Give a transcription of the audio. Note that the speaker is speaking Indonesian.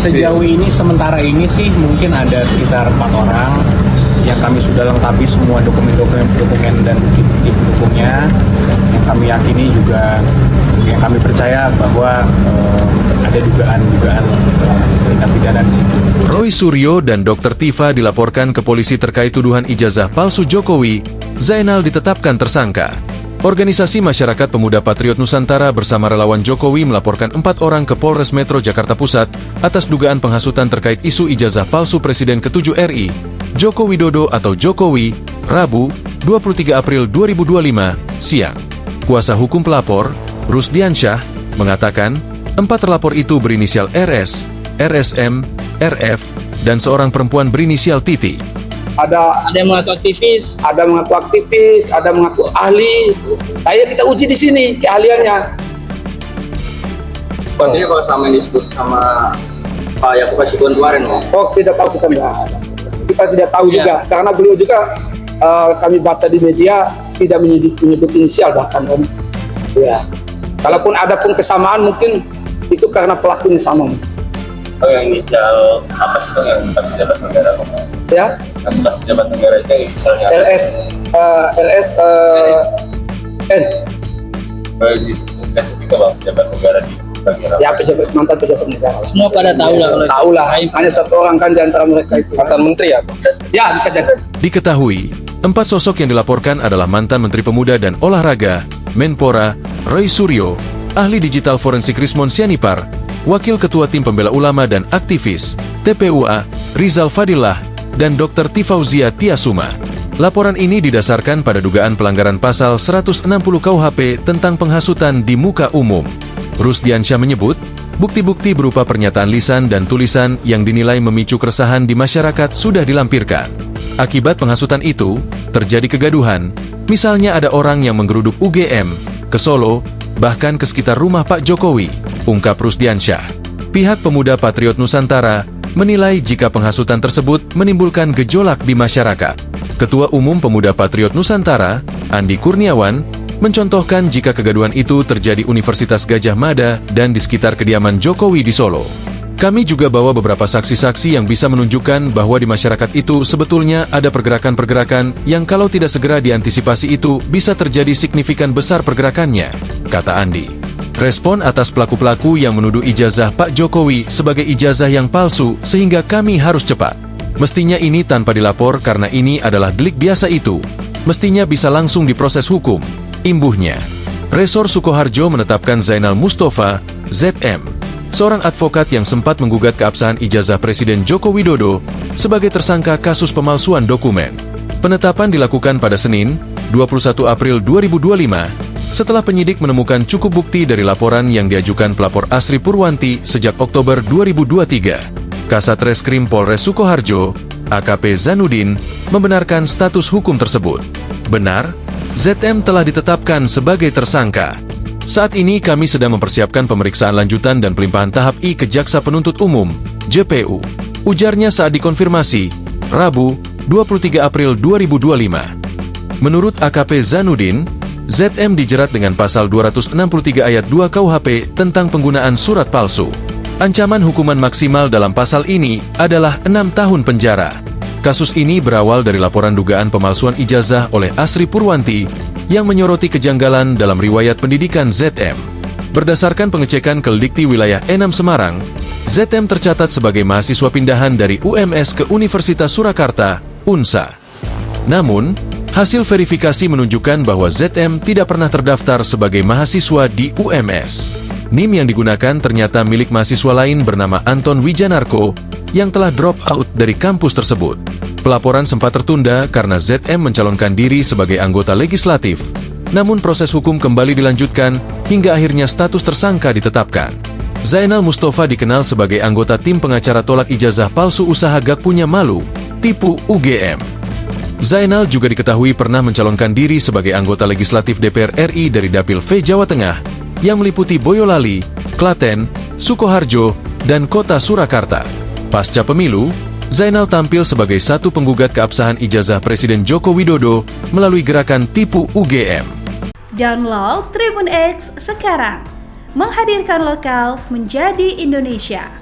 Sejauh ini, sementara ini sih mungkin ada sekitar 4 orang yang kami sudah lengkapi semua dokumen dan bukti pendukungnya. Yang kami yakini juga, yang kami percaya bahwa ada dugaan tindak pidana di situ. Roy Suryo dan Dr. Tifa dilaporkan ke polisi terkait tuduhan ijazah palsu Jokowi. Zainal ditetapkan tersangka. Organisasi Masyarakat Pemuda Patriot Nusantara bersama relawan Jokowi melaporkan 4 orang ke Polres Metro Jakarta Pusat atas dugaan penghasutan terkait isu ijazah palsu Presiden ke-7 RI, Joko Widodo atau Jokowi, Rabu, 23 April 2025, siang. Kuasa hukum pelapor, Rusdiansyah, mengatakan 4 terlapor itu berinisial RS, RSM, RF, dan seorang perempuan berinisial Titi. Ada yang mengaku aktivis, ada mengaku ahli. Ayo kita uji di sini keahliannya. Berarti kalau sama ini disebut sama Pak Yakub Hasyikun kemarin, Oh, tidak tahu kita enggak. Kita tidak tahu juga karena beliau juga kami baca di media tidak menyebut inisial bahkan Om. Ya. Kalaupun ada pun kesamaan mungkin itu karena pelakunya sama. Oh, yang inisial apa itu yang pejabat negara? Ya. Yang pejabat negara itu inisialnya LS N. Juga bang pejabat negara di bagian. Ya, mantan pejabat negara. Semua pada tahu lah. Tahu lah. Hanya satu orang kan di antara mereka itu. Mantan menteri ya? Ya, bisa jadi. Diketahui, 4 sosok yang dilaporkan adalah mantan Menteri Pemuda dan Olahraga, Menpora, Roy Suryo, ahli digital forensik Rismon Sianipar, Wakil Ketua Tim Pembela Ulama dan Aktivis, TPUA, Rizal Fadillah, dan Dr. Tifauzia Tiasuma. Laporan ini didasarkan pada dugaan pelanggaran pasal 160 KUHP tentang penghasutan di muka umum. Rusdiansyah menyebut, bukti-bukti berupa pernyataan lisan dan tulisan yang dinilai memicu keresahan di masyarakat sudah dilampirkan. Akibat penghasutan itu, terjadi kegaduhan, misalnya ada orang yang menggeruduk UGM, ke Solo, bahkan ke sekitar rumah Pak Jokowi, ungkap Rusdiansyah. Pihak Pemuda Patriot Nusantara menilai jika penghasutan tersebut menimbulkan gejolak di masyarakat. Ketua Umum Pemuda Patriot Nusantara, Andi Kurniawan, mencontohkan jika kegaduhan itu terjadi Universitas Gadjah Mada dan di sekitar kediaman Jokowi di Solo. Kami juga bawa beberapa saksi-saksi yang bisa menunjukkan bahwa di masyarakat itu sebetulnya ada pergerakan-pergerakan yang kalau tidak segera diantisipasi itu bisa terjadi signifikan besar pergerakannya, kata Andi. Respon atas pelaku-pelaku yang menuduh ijazah Pak Jokowi sebagai ijazah yang palsu sehingga kami harus cepat. Mestinya ini tanpa dilapor karena ini adalah delik biasa itu. Mestinya bisa langsung diproses hukum, imbuhnya. Resor Sukoharjo menetapkan Zainal Mustafa, ZM, seorang advokat yang sempat menggugat keabsahan ijazah Presiden Joko Widodo sebagai tersangka kasus pemalsuan dokumen. Penetapan dilakukan pada Senin, 21 April 2025, setelah penyidik menemukan cukup bukti dari laporan yang diajukan pelapor Asri Purwanti sejak Oktober 2023. Kasat Reskrim Polres Sukoharjo, AKP Zanudin, membenarkan status hukum tersebut. Benar, ZM telah ditetapkan sebagai tersangka. Saat ini kami sedang mempersiapkan pemeriksaan lanjutan dan pelimpahan tahap I ke Jaksa Penuntut Umum, JPU. Ujarnya saat dikonfirmasi, Rabu, 23 April 2025. Menurut AKP Zanudin, ZM dijerat dengan pasal 263 ayat 2 KUHP tentang penggunaan surat palsu. Ancaman hukuman maksimal dalam pasal ini adalah 6 tahun penjara. Kasus ini berawal dari laporan dugaan pemalsuan ijazah oleh Asri Purwanti yang menyoroti kejanggalan dalam riwayat pendidikan ZM. Berdasarkan pengecekan ke Dikti Wilayah Enam Semarang, ZM tercatat sebagai mahasiswa pindahan dari UMS ke Universitas Surakarta, UNSA. Namun, hasil verifikasi menunjukkan bahwa ZM tidak pernah terdaftar sebagai mahasiswa di UMS. NIM yang digunakan ternyata milik mahasiswa lain bernama Anton Wijanarko yang telah drop out dari kampus tersebut. Pelaporan sempat tertunda karena ZM mencalonkan diri sebagai anggota legislatif. Namun proses hukum kembali dilanjutkan hingga akhirnya status tersangka ditetapkan. Zainal Mustafa dikenal sebagai anggota tim pengacara tolak ijazah palsu usaha Gak Punya Malu, tipu UGM. Zainal juga diketahui pernah mencalonkan diri sebagai anggota legislatif DPR RI dari Dapil V Jawa Tengah yang meliputi Boyolali, Klaten, Sukoharjo, dan Kota Surakarta. Pasca pemilu, Zainal tampil sebagai satu penggugat keabsahan ijazah Presiden Joko Widodo melalui gerakan Tipu UGM. Download Tribun X sekarang, menghadirkan lokal menjadi Indonesia.